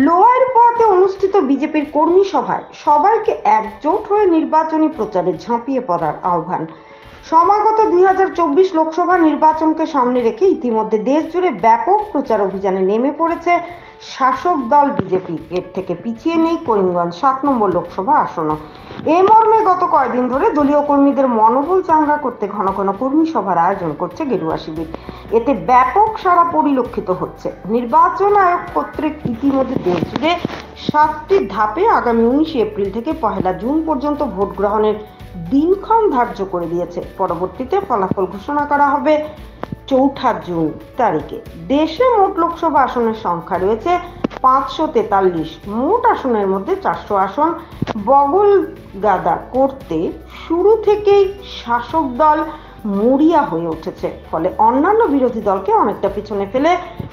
Lower পোয়াতে অনুষ্ঠিত বিজেপির কর্মী সভায় সবাইকে একজোট হয়ে নির্বাচনী প্রচারে ঝাঁপিয়ে পড়ার আহ্বান। সমাগত 2024 লোকসভা নির্বাচনকে সামনে রেখে ইতিমধ্যে দেশ জুড়ে ব্যাপক প্রচার অভিযানে নেমে পড়েছে শাসক দল বিজেপি। এর থেকে পিছিয়ে নেই করিমগঞ্জ 7 নম্বর লোকসভা আসনও। এ মর্মে গত কয়েকদিন ধরে দলীয় কর্মীদের মনোবল চাঙ্গা করতে ঘন ঘন কর্মী সভার আয়োজন করছে গেরুয়া শিবির। এতে ব্যাপক সাড়া পরিলক্ষিত হচ্ছে। নির্বাচন আয়োগ কর্তৃক ইতিমধ্যে দেশ জুড়ে 7টি ধাপে আগামী 19 এপ্রিল থেকে 1 জুন পর্যন্ত ভোট গ্রহণের দিনক্ষণ ধার্য করে দিয়েছে। পরবর্তীতে ফলাফল ঘোষণা করা হবে 4 জুন তারিখে। দেশে মোট লোকসভা আসনের সংখ্যা রয়েছে 543। মোট আসনের মধ্যে 400 আসন বগল গাদা করতে শুরু থেকেই শাসক দল মরিয়া হয়ে উঠেছে। ফলে অন্যান্য বিরোধী দলকে অনেকটা পিছনে ফেলে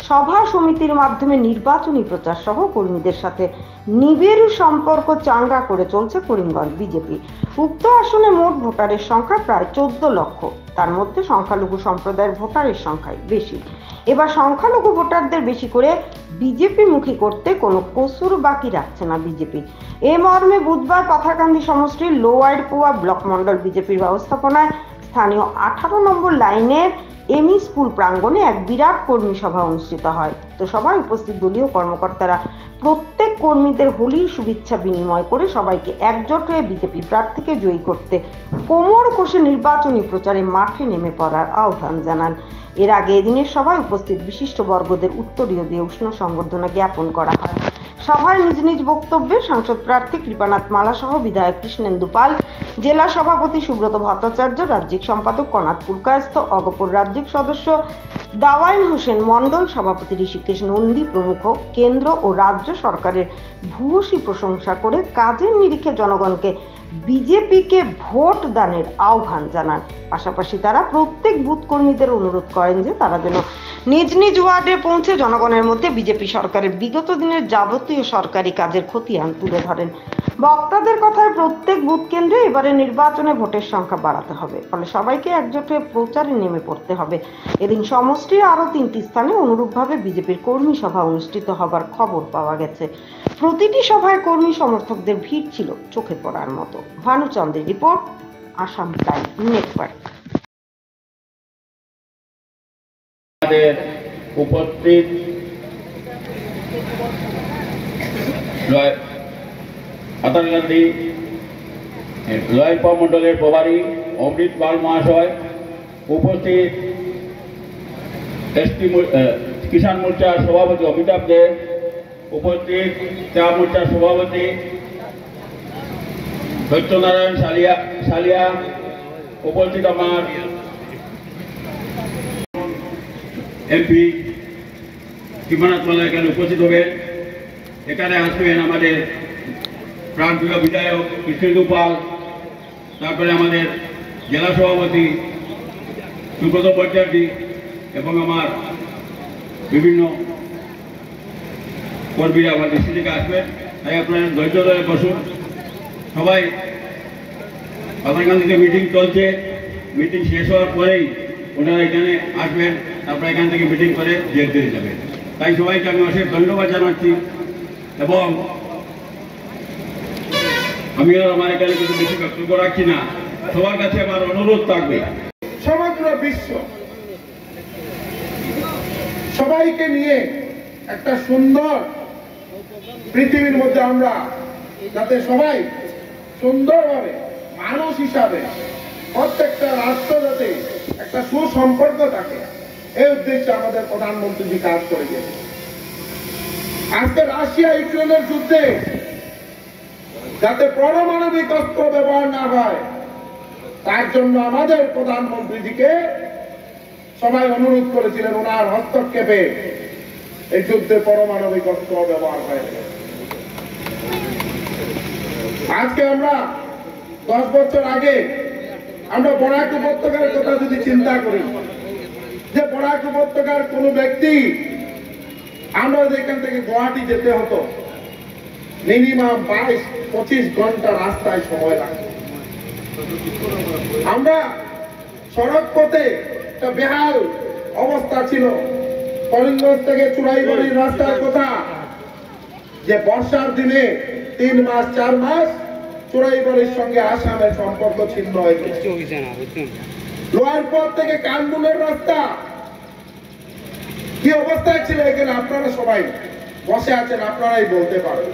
সভা সমিতির মাধ্যমে নির্বাচনী প্রচার সহ কর্মীদের সাথে নিবিড় সম্পর্ক চাঙ্গা করে চলছে করিমগঞ্জ বিজেপি। উক্ত আসনে মোট ভোটারের সংখ্যা প্রায় 14 লক্ষ। তার মধ্যে সংখ্যালঘু সম্প্রদায়ের ভোটারের সংখ্যাই বেশি। এবার সংখ্যালঘু ভোটারদের বেশি করে বিজেপি মুখী করতে কোনো কসুর বাকি রাখছে না বিজেপি। এ মর্মে বুধবার পাথারকান্দি সমষ্টির লোয়ার পোয়া ব্লক মন্ডল বিজেপির ব্যবস্থাপনায় স্থানীয় 18 নম্বর লাইনের এমই স্কুল প্রাঙ্গণে এক বিরাট কর্মী সভা অনুষ্ঠিত হয়। তো সভায় উপস্থিত দলীয় কর্মকর্তারা প্রত্যেক কর্মীদের হোলির শুভেচ্ছা বিনিময় করে সবাইকে একজোট হয়ে বিজেপি প্রার্থীকে জয়ী করতে কোমর কষে নির্বাচনী প্রচারে মাঠে নেমে পড়ার আহ্বান জানান। এর আগে এদিনের সভায় উপস্থিত বিশিষ্ট বর্গদের উত্তরীয় দিয়ে উষ্ণ সংবর্ধনা জ্ঞাপন করা হয়। সভায় নিজ নিজ বক্তব্যে সাংসদ প্রার্থী কৃপানাথ মালা সহ বিধায়ক কৃষ্ণেন্দু পাল, জেলা সভাপতি সুব্রত ভট্টাচার্য, রাজ্যিক সম্পাদক কনাথ পুরকায়স্থ, অগপর রাজ্যিক সদস্য দাওয়াইন হোসেন মন্ডল, সভাপতি ঋষিকেশ নন্দী প্রমুখ কেন্দ্র ও রাজ্য সরকারের ভূয়সী প্রশংসা করে কাজের নিরিখে জনগণকে বিজেপিকে ভোট দানের আহ্বান জানান। পাশাপাশি তারা প্রত্যেক বুথ কর্মীদের অনুরোধ করেন যে তারা যেন নিজ নিজ ওয়ার্ডে পৌঁছে জনগণের মধ্যে বিজেপি সরকারের বিগত দিনের যাবতীয় সরকারি কাজের খতিয়ান তুলে ধরেন। বক্তাদের কথায় প্রত্যেক বুথ কেন্দ্রে এবারে নির্বাচনে ভোটের সংখ্যা বাড়াতে হবে, ফলে সবাইকে একজোট হয়ে প্রচারে নেমে পড়তে হবে। এদিন সমষ্টির আরো 3টি স্থানে অনুরূপভাবে বিজেপির কর্মী সভা অনুষ্ঠিত হবার খবর পাওয়া গেছে। প্রতিটি সভায় কর্মী সমর্থকদের ভিড় ছিল চোখে পড়ার মতো। ভানুচন্দ্রের রিপোর্ট, আসাম টাইম নেটওয়ার্ক। উপস্থিত পাতারকান্দি লয়পা মন্ডলের প্রভারী অমৃত পাল মহাশয়, উপস্থিত এসটি কিষাণ মোর্চার সভাপতি অমিতাভ দে, উপস্থিত চা মোর্চার সভাপতি সত্যনারায়ণ সালিয়া, উপস্থিত আমার এমপি কৃপানাথ মালা এখানে উপস্থিত হবেন। এখানে আসবেন আমাদের প্রাণপ্রিয় বিধায়ক কৃষ্ণেন্দু পাল, তারপরে আমাদের জেলা সভাপতি সুব্রত ভট্টাচার্য এবং আমার বিভিন্ন কর্মীরা আমার দৃষ্টি থেকে আসবেন। তাই আপনারা ধৈর্য ধরে বসুন। সবাই পাতারকান্দিতে মিটিং চলছে, মিটিং শেষ হওয়ার পরেই ওনারা এখানে আসবেন, তারপরে এখান থেকে মিটিং করে জেল দিয়ে যাবেন। তাই সবাইকে আমি অশেষ ধন্যবাদ জানাচ্ছি এবং আমি আর আমার এখানে কিছু বেশি বক্তব্য রাখছি না। সবার কাছে আমার অনুরোধ থাকবে, সমগ্র বিশ্ব সবাইকে নিয়ে একটা সুন্দর পৃথিবীর মধ্যে আমরা যাতে সবাই সুন্দরভাবে মানুষ হিসাবে প্রত্যেকটা রাষ্ট্র যাতে একটা সুসম্পর্ক থাকে, এই উদ্দেশ্যে আমাদের প্রধানমন্ত্রী কাজ করে গেছে। আজকে রাশিয়া ইউক্রেনের যুদ্ধে যাতে পারমাণবিক অস্ত্র ব্যবহার না হয়, তার জন্য আমাদের প্রধানমন্ত্রীজিকে সবাই অনুরোধ করেছিলেন ওনার হস্তক্ষেপে এই যুদ্ধে পারমাণবিক অস্ত্র ব্যবহার হয়েছে। আজকে আমরা 10 বছর আগে আমরা বরাক উপত্যকার কথা যদি চিন্তা করি, যে বরাক উপত্যকার কোন ব্যক্তি আমরা এখান থেকে গুয়াহাটি যেতে হতো, মিনিমাম 22-25 ঘন্টা রাস্তায় সময় লাগতো। আমরা সড়ক পথে একটা বেহাল অবস্থা ছিল। করিমগঞ্জ থেকে চুড়াইবাড়ির রাস্তার কথা যে বর্ষার দিনে 3 মাস 4 মাস চোরাইবাড়ির সঙ্গে আসামের সম্পর্ক ছিন্ন হয়ে গেছে। লোয়ারপথ থেকে কানমুনের রাস্তা কি অবস্থায় ছিল এখানে আপনারা সবাই বসে আছেন, আপনারাই বলতে পারেন।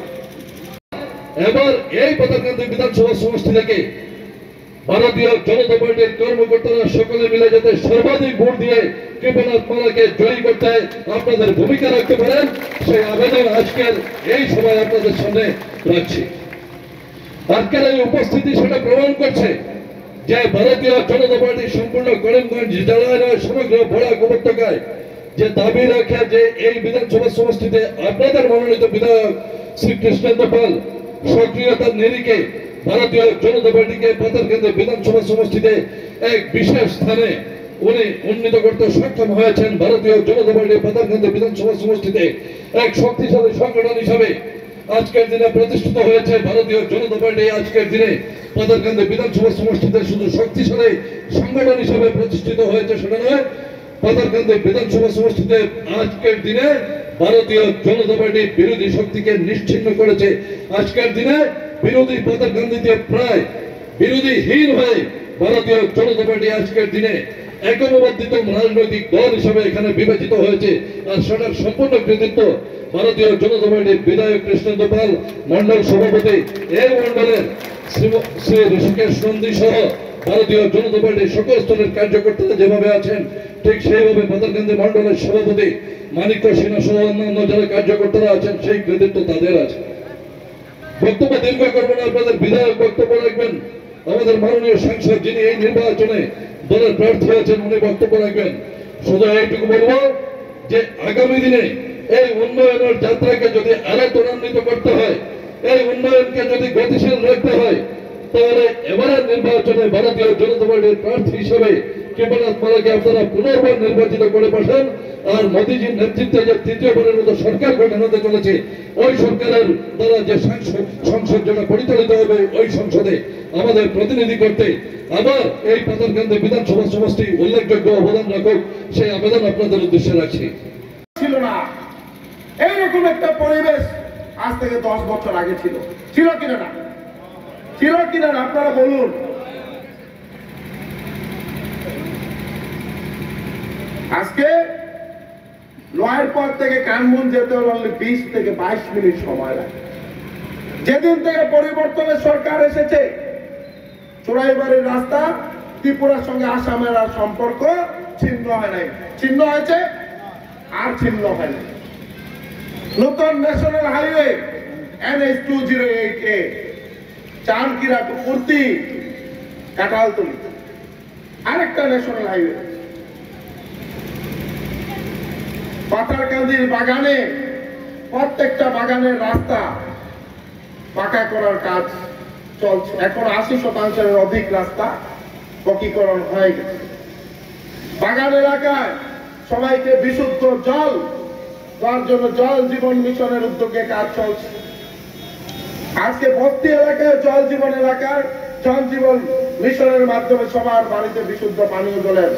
এবার এই পাতাকান্দি বিধানসভা সমষ্টি থেকে ভারতীয় জনতা পার্টির কর্মকর্তারা সকলে মিলে যাতে সর্বাধিক ভোট দিয়ে কৃপনাথ মালাকে জয়ী করতে আপনাদের ভূমিকা রাখতে পারেন, সেই আবেদন আজকের এই সভায় আপনাদের সামনে রাখছি। আজকের এই উপস্থিতি সেটা প্রমাণ করছে যে ভারতীয় জনতা পার্টি সম্পূর্ণ করিমগঞ্জ জেলায় নয়, সমগ্র বরাক উপত্যকায় যে দাবি রাখে যে এই বিধানসভা সমষ্টিতে আপনাদের মনোনীত বিধায়ক শ্রী কৃষ্ণেন্দ্র পাল সক্রিয়তার নিরিখে ভারতীয় জনতা পার্টিকে পাতারকান্দি বিধানসভা সমষ্টিতে এক বিশেষ স্থানে উনি উন্নীত করতে সক্ষম হয়েছেন। ভারতীয় জনতা পার্টি পাতারকান্দি বিধানসভা সমষ্টিতে এক শক্তিশালী সংগঠন হিসাবে আজকের দিনে প্রতিষ্ঠিত হয়েছে। ভারতীয় জনতা পার্টি আজকের দিনে পাতারকান্দি বিধানসভা সমষ্টিতে শুধু শক্তিশালী সংগঠন হিসাবে প্রতিষ্ঠিত হয়েছে সেটা নয়, পাতারকান্দি বিধানসভা সমষ্টিতে আজকের দিনে ভারতীয় জনতা পার্টি বিরোধী শক্তিকে নিশ্চিহ্ন করেছে। আজকের দিনে বিরোধী পাতারকান্দিতে প্রায় বিরোধীহীন হয়ে ভারতীয় জনতা পার্টি আজকের দিনে একমবদ্ধিত রাজনৈতিক দল হিসেবে এখানে বিবেচিত হয়েছে। আর সেটার সম্পূর্ণ কৃতিত্ব ভারতীয় জনতা পার্টির বিধায়ক কৃষ্ণেন্দ্র পাল, মন্ডল সভাপতি, এই মন্ডলের শ্রী ঋষিকেশ নন্দী সহ ভারতীয় জনতা পার্টির সকল স্তরের কার্যকর্তারা যেভাবে আছেন ঠিক সেইভাবে পাতারকান্দি মন্ডলের সভাপতি মানিক্য সিনহা সহ অন্যান্য যারা কার্যকর্তারা আছেন সেই কৃতিত্ব তাদের আছে। বক্তব্য দীর্ঘ করবেন, আপনাদের বিধায়ক বক্তব্য রাখবেন। আমাদের মাননীয় সাংসদ যিনি এই নির্বাচনে দলের প্রার্থী আছেন উনি বক্তব্য রাখবেন। শুধু এইটুকু বলবো যে আগামী দিনে এই উন্নয়নের যাত্রাকে যদি আরো ত্বরান্বিত করতে হয়, এই উন্নয়নকে যদি গতিশীল রাখতে হয়, তাহলে এবারের নির্বাচনে ভারতীয় জনতা পার্টির প্রার্থী হিসেবে কৃপনাথ মালাকে আপনারা পুনর্বার নির্বাচিত করে পাঠান। আর মোদীজির নেতৃত্বে যে তৃতীয়বারের মতো সরকার গঠন হতে চলেছে, ওই সরকারের দ্বারা যে সংসদ যেটা পরিচালিত হবে ওই সংসদে আমাদের প্রতিনিধি করতে আবার এই পাতারকান্দি বিধানসভা সমষ্টি উল্লেখযোগ্য অবদান রাখুক, সেই আবেদন আপনাদের উদ্দেশ্যে রাখছি। ছিল না এইরকম একটা পরিবেশ আজ থেকে 10 বছর আগে ছিল, ছিল কিনা না? ছিল কিনা না আপনারা বলুন। আজকে লোয়ারপথ থেকে কানমুন যেতে হলে 20 থেকে 22 মিনিট সময় লাগে। যেদিন থেকে পরিবর্তনের সরকার এসেছে, চোরাইবাড়ির রাস্তা ত্রিপুরার সঙ্গে আসামের আর সম্পর্ক ছিন্ন হয় নাই, ছিন্ন হয়েছে আর ছিন্ন হয় নাই। নতুন ন্যাশনাল হাইওয়ে NH 208A চানকিরা টু কুর্তি কাটালতলি আরেকটা ন্যাশনাল হাইওয়ে। পাতারকান্দির বাগানে প্রত্যেকটা বাগানের রাস্তা পাকা করার কাজ চলছে। এখন 80% অধিক রাস্তা পকীকরণ হয়ে গেছে। বাগান এলাকায় সবাইকে বিশুদ্ধ জল দেওয়ার জন্য জল জীবন মিশনের উদ্যোগে কাজ চলছে। আজকে বস্তি এলাকায় জল জীবন মিশনের মাধ্যমে সবার বাড়িতে বিশুদ্ধ পানীয় জলের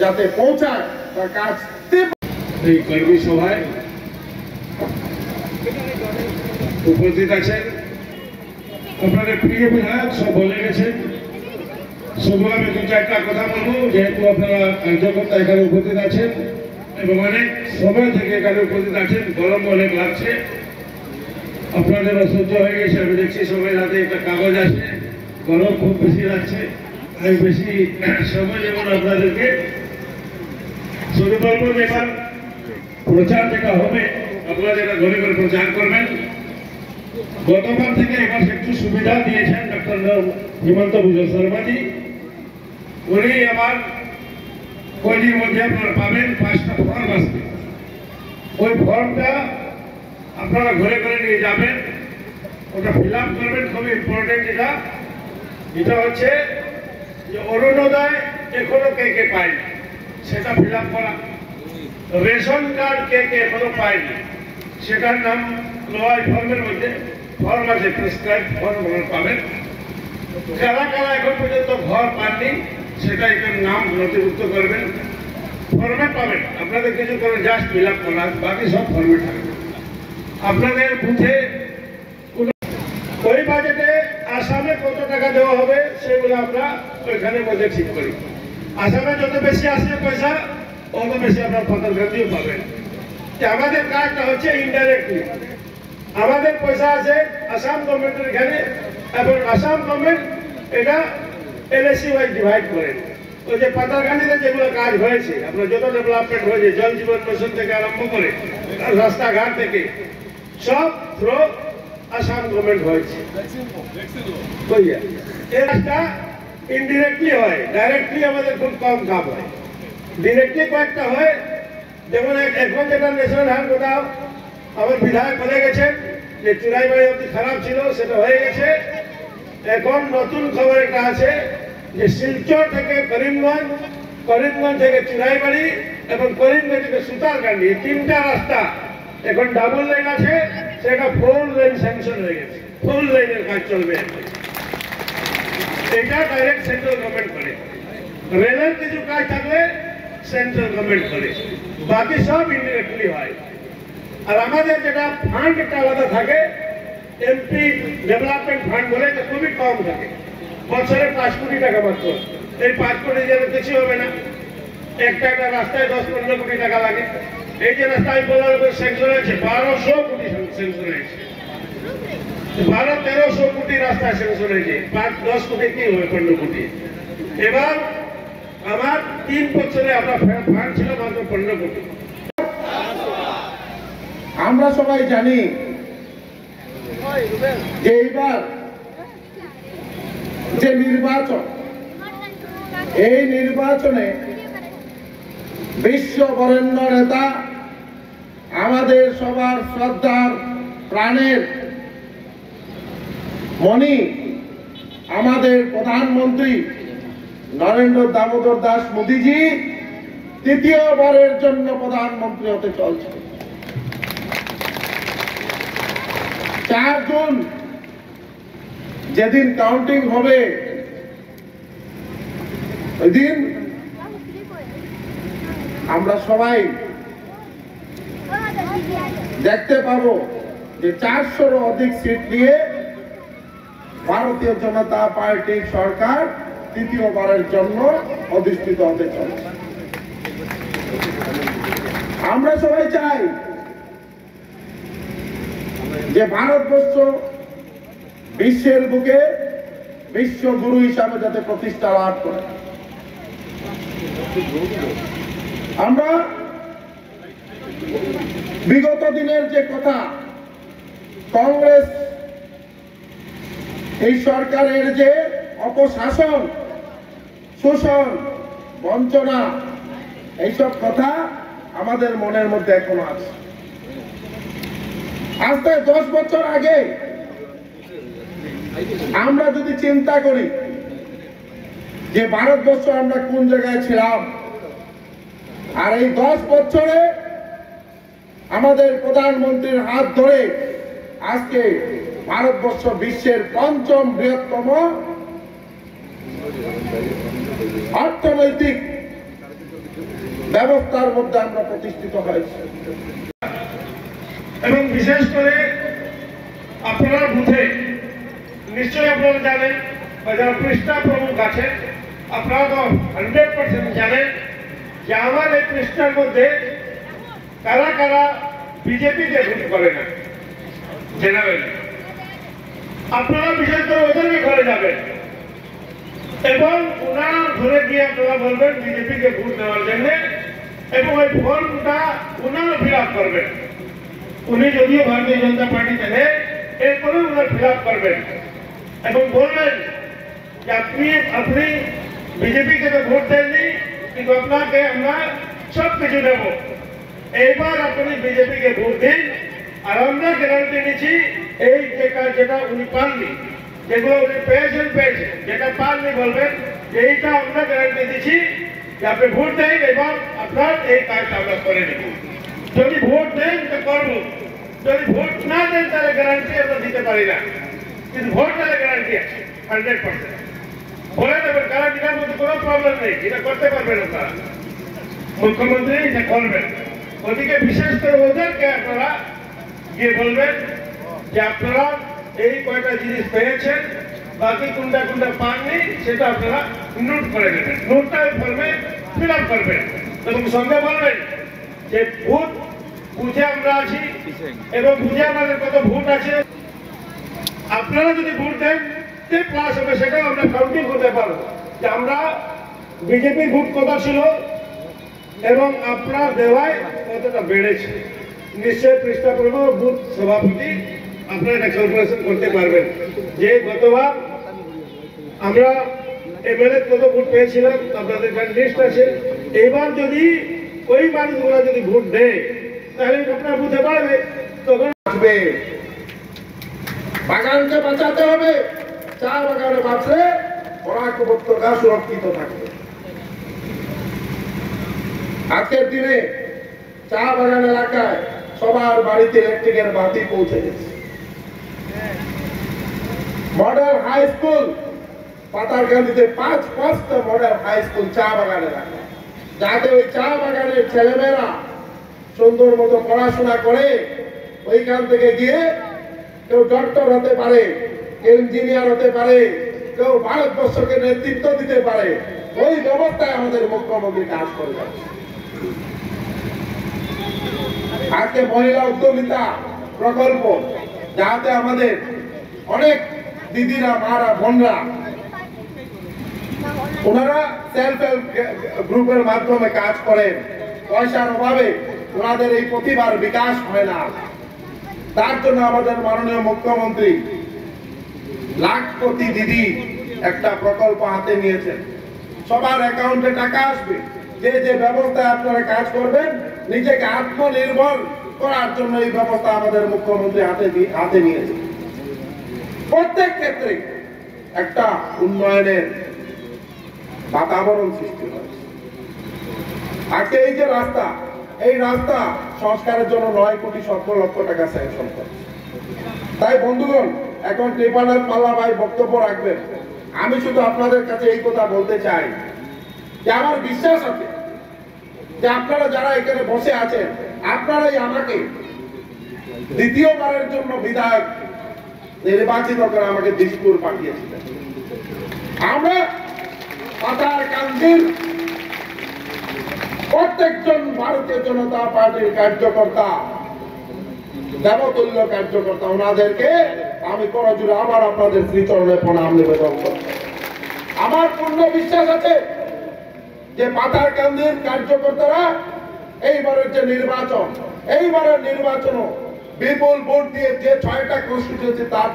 যাতে পৌঁছায় তার কাজ। এই কর্মী সভায় উপস্থিত আছেন আপনাদের প্রিয় বিধায়ক, সব বলে গেছেন। শুধু আমি 2-4টা কথা বলবো, যেহেতু আপনারা কার্যকর্তা এখানে উপস্থিত আছেন এবং অনেক সময় থেকে এখানে উপস্থিত আছেন, গরম অনেক লাগছে, আপনাদের অসহ্য হয়ে গেছে। আমি দেখছি সবাই হাতে একটা কাগজ আছে, গরম খুব বেশি লাগছে। আমি বেশি সময় দেব না আপনাদেরকে। শুধু বলবো যে এবার প্রচার যেটা হবে আপনারা যেটা ঘরে ঘরে প্রচার করবেন। গতবার থেকে এবার একটু সুবিধা দিয়েছেন ডক্টর হিমন্ত বিশ্ব শর্মাজি। উনি আবার কয়দিন মধ্যে আপনারা পাবেন 5টা ফর্ম আসবে। ওই ফর্মটা আপনারা ঘরে ঘরে নিয়ে যাবেন, ওটা ফিল আপ করবেন। খুবই ইম্পর্টেন্ট এটা হচ্ছে যে অরুণোদয় এখনো কে কে পায়নি সেটা ফিল আপ করা। রেশন কার্ড কে কে এখনো পায়নি সেটার নাম লোয়ার ফর্মের মধ্যে ফর্ম আছে, প্রেসক্রাইব ফর্ম পাবেন। যারা কারা এখন পর্যন্ত ঘর পাননি সেটা এখানে নাম নথিভুক্ত করবেন, ফর্মে পাবেন। আপনাদের কিছু করে জাস্ট ফিল আপ করা, বাকি সব ফর্মে থাকবে। আপনাদের বুথে ওই বাজেটে আসামে কত টাকা দেওয়া হবে সেগুলো আমরা ওইখানে মধ্যে ঠিক করি। আসামে যত বেশি আসবে পয়সা তত বেশি আপনার পাতালকান্দিও পাবেন। আমাদের কাজটা হচ্ছে ইনডাইরেক্টলি, আমাদের পয়সা আছে আসাম গভর্নমেন্টের এখানে, এবং আসাম গভর্নমেন্ট এটা এলএসি ওয়াইজ ডিভাইড করেন। ওই যে পাতালকান্দিতে যেগুলো কাজ হয়েছে, আপনার যত ডেভেলপমেন্ট হয়েছে, জল জীবন মিশন থেকে আরম্ভ করে রাস্তাঘাট থেকে সব থ্রো আসাম গভর্নমেন্ট হয়েছে। এই রাস্তা ইনডিরেক্টলি হয়, ডাইরেক্টলি আমাদের খুব কম কাজ হয়। ডিরেক্টলি কয়েকটা হয়, যেমন এখন যেটা ন্যাশনাল হাইওয়ে কোথাও আমার বিধায়ক বলে গেছেন যে চুরাইবাড়ি অতি খারাপ ছিল, সেটা হয়ে গেছে। এখন নতুন খবর একটা আছে যে শিলচর থেকে করিমগঞ্জ, করিমগঞ্জ থেকে চুরাইবাড়ি এবং করিমগঞ্জ থেকে সুতারকান্দি, এই তিনটা রাস্তা এখন ডাবল লাইন আছে, সেটা 4 লেন স্যাংশন হয়ে গেছে। 4 লাইনের কাজ চলবে। এটা ডাইরেক্ট সেন্ট্রাল গভর্নমেন্ট করে। রেলের কিছু কাজ থাকলে সেন্ট্রাল গভর্নমেন্ট করে, বাকি সব ইনডিরেক্টলি হয়। আর আমাদের যেটা ফান্ড একটা আলাদা থাকে, এমপি ডেভেলপমেন্ট ফান্ড বলে, এটা খুবই কম থাকে, বছরে 5 কোটি টাকা মাত্র। এই 5 কোটি যেন কিছু হবে না, একটা রাস্তায় 10-15 কোটি টাকা লাগে। এই যে রাস্তা আমি বলার উপর স্যাংশন হয়েছে 1200 কোটি স্যাংশন হয়েছে, 1200-1300 কোটি রাস্তায় স্যাংশন হয়েছে। 5-10 কোটি কি হবে, 15 কোটি। এবার আমার 3 বছরে আপনার ফান্ড ছিল মাত্র 15 কোটি। আমরা সবাই জানি যে এইবার যে নির্বাচন, এই নির্বাচনে বিশ্ব বরেণ্য নেতা, আমাদের সবার শ্রদ্ধার প্রাণের মণি, আমাদের প্রধানমন্ত্রী নরেন্দ্র দামোদর দাস মোদীজি তৃতীয়বারের জন্য প্রধানমন্ত্রী হতে চলছে। 4 জুন যেদিন কাউন্টিং হবে, ওই দিন আমরা সবাই দেখতে পাবো যে 400-র অধিক সিট নিয়ে ভারতীয় জনতা পার্টির সরকার তৃতীয়বারের জন্য অধিষ্ঠিত হতে চলেছে। আমরা সবাই চাই যে ভারতবর্ষ বিশ্বের বুকে বিশ্বগুরু হিসাবে যাতে প্রতিষ্ঠা লাভ করে। আমরা বিগত দিনের যে কথা, কংগ্রেস এই সরকারের যে অপশাসন, শোষণ, বঞ্চনা, এইসব কথা আমাদের মনের মধ্যে এখনো আছে। আজ থেকে 10 বছর আগে আমরা যদি চিন্তা করি যে ভারতবর্ষ আমরা কোন জায়গায় ছিলাম, আর এই 10 বছরে আমাদের প্রধানমন্ত্রীর হাত ধরে আজকে ভারতবর্ষ বিশ্বের 5ম বৃহত্তম অর্থনৈতিক ব্যবস্থার মধ্যে আমরা প্রতিষ্ঠিত হয়েছি। এবং বিশেষ করে আপনারা বুথে নিশ্চয়ই আপনারা জানেন, যারা পৃষ্ঠা প্রমুখ আছে আপনারা তো 100% জানেন যে আমার এই পৃষ্ঠার মধ্যে কারা কারা বিজেপিকে ভোট করে না। জেনারেলি আপনারা বিশেষ করে ওদেরকে ঘরে যাবেন এবং ওনারা ঘরে গিয়ে আপনারা বলবেন বিজেপিকে ভোট দেওয়ার জন্য, এবং ওই ফর্মটা ওনারা ফিল আপ করবেন। উনি যদিও ভারতীয় জনতা পার্টিতে নেই, এরপরে ওনারা ফিল আপ করবেন এবং বলবেন যে আপনি বিজেপিকে তো ভোট দেননি, কিন্তু আপনাকে আমরা সব কিছু দেব, এইবার আপনি বিজেপিকে ভোট দিন। আর আমরা গ্যারান্টি নিচ্ছি এই যেটা উনি পাননি, যেগুলো উনি পেয়েছেন, যেটা পাননি বলবেন যে এইটা আমরা গ্যারান্টি দিচ্ছি যে আপনি ভোট দেন এবং আপনার এই কাজটা আমরা করে নেব। যদি ভোট দেন তো করবো, যদি ভোট না দেন তাহলে গ্যারান্টি আমরা দিতে পারি না, কিন্তু ভোট দিলে গ্যারান্টি আছে 100%। বলে দেবেন গ্যারান্টিটার মধ্যে কোনো প্রবলেম নেই, এটা করতে পারবেন আপনারা, মুখ্যমন্ত্রী এটা করবেন। ওদিকে বিশেষ করে ওদেরকে আপনারা গিয়ে বলবেন যে আপনারা এই কয়টা জিনিস পেয়েছেন, বাকি কোনটা কোনটা পাননি সেটা আপনারা নোট করে নেবেন। নোটটা ফর্মে ফিল আপ করবেন এবং সঙ্গে বলবেন যে ভোট বুঝে আমরা আছি এবং বুঝে আমাদের কত ভোট আছে। আপনারা যদি ভোট দেন যে প্লাস হবে সেটাও আমরা কাউন্টিং করতে পারবো যে আমরা বিজেপির ভোট কত ছিল এবং আপনার দেওয়ায় কতটা বেড়েছে। নিশ্চয় চেষ্টা করবো বুথ সভাপতি আপনারা এটা ক্যালকুলেশন করতে পারবেন যে গতবার আমরা এমএলএ কত ভোট পেয়েছিলাম, আপনাদের কাছে লিস্ট আছে। এবার যদি ওই মানুষগুলো যদি ভোট দেয় তাহলে আপনারা বুঝতে পারবে তখন আসবে। বাগানকে বাঁচাতে হবে, চা বাগানে বাঁচলে বরাক উপত্যকা সুরক্ষিত থাকবে। আজকের দিনে চা বাগান এলাকায় সবার বাড়িতে ইলেকট্রিকের বাতি পৌঁছে গেছে। মডেল হাই স্কুল পাতারকান্দিতে 5টা মডেল হাই স্কুল চা বাগান এলাকায়, যাতে ওই চা বাগানের ছেলেমেয়েরা সুন্দর মতো পড়াশোনা করে ওইখান থেকে গিয়ে কেউ ডক্টর হতে পারে, কেউ ইঞ্জিনিয়ার হতে পারে, কেউ ভারতবর্ষকে নেতৃত্ব দিতে পারে। ওই ব্যবস্থায় আমাদের মুখ্যমন্ত্রী কাজ করে যাচ্ছে। আজকে মহিলা উদ্যমিতা প্রকল্প, যাতে আমাদের অনেক দিদিরা, মারা, বোনরা ওনারা সেলফ হেল্প গ্রুপের মাধ্যমে কাজ করেন। পয়সার অভাবে ওনাদের এই প্রতিভার বিকাশ হয় না। তার জন্য আমাদের মাননীয় মুখ্যমন্ত্রী লাখপতি দিদি একটা প্রকল্প হাতে নিয়েছেন। সবার অ্যাকাউন্টে টাকা আসবে। যে যে ব্যবস্থায় আপনারা কাজ করবেন, নিজেকে আত্মনির্ভর করার জন্য এই ব্যবস্থা আমাদের মুখ্যমন্ত্রী হাতে নিয়েছে। প্রত্যেক ক্ষেত্রে একটা উন্নয়নের বাতাবরণ সৃষ্টি হয়েছে। আজকে এই যে রাস্তা, এই রাস্তা সংস্কারের জন্য 9,17,00,000 টাকা স্যাংশন করেছে। তাই বন্ধুগণ, এখন কৃপানাথ মাল্লা ভাই বক্তব্য রাখবেন। আমি শুধু আপনাদের কাছে এই কথা বলতে চাই যে আমার বিশ্বাস আছে যে আপনারা যারা এখানে বসে আছেন, আপনারাই আমাকে দ্বিতীয়বারের জন্য বিধায়ক নির্বাচিত করে আমাকে দিশপুর পাঠিয়েছিলেন। আমরা পাতারকান্দির প্রত্যেকজন ভারতীয় জনতা পার্টির কার্যকর্তা, দেবতুল্য কার্যকর্তা, ওনাদেরকে আমি করজোড়ে আবার আপনাদের শ্রীচরণে প্রণাম নিবেদন করছি। আমার পূর্ণ বিশ্বাস আছে যে পাতারকান্দির কার্যকর্তারা এইবারের যে নির্বাচন, এইবারের নির্বাচনও বিপুল ভোট দিয়ে যে 6টা কনস্টিটিউয়েন্সি তার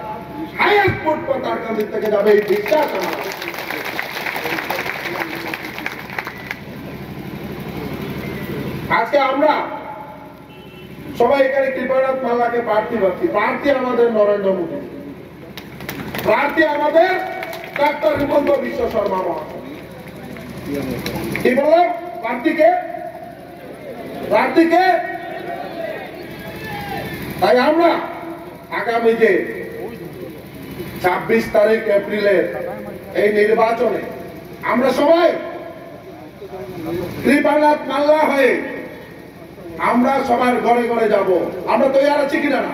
হাইয়েস্ট ভোট পাতারকান্দি থেকে যাবে, এই বিশ্বাস আমার। আজকে আমরা সবাই এখানে কৃপানাথ মাল্লাকে প্রার্থী পাচ্ছি। প্রার্থী আমাদের নরেন্দ্র মোদী, প্রার্থী আমাদের ডাক্তার হিমন্ত বিশ্ব শর্মা মহাশয়। কি বললাম? প্রার্থীকে তাই আমরা আগামী যে 26 তারিখ এপ্রিলের এই নির্বাচনে আমরা সবাই কৃপানাথ মাল্লা হয়ে আমরা সবার ঘরে ঘরে যাব। আমরা তৈরি আছি কিনা না?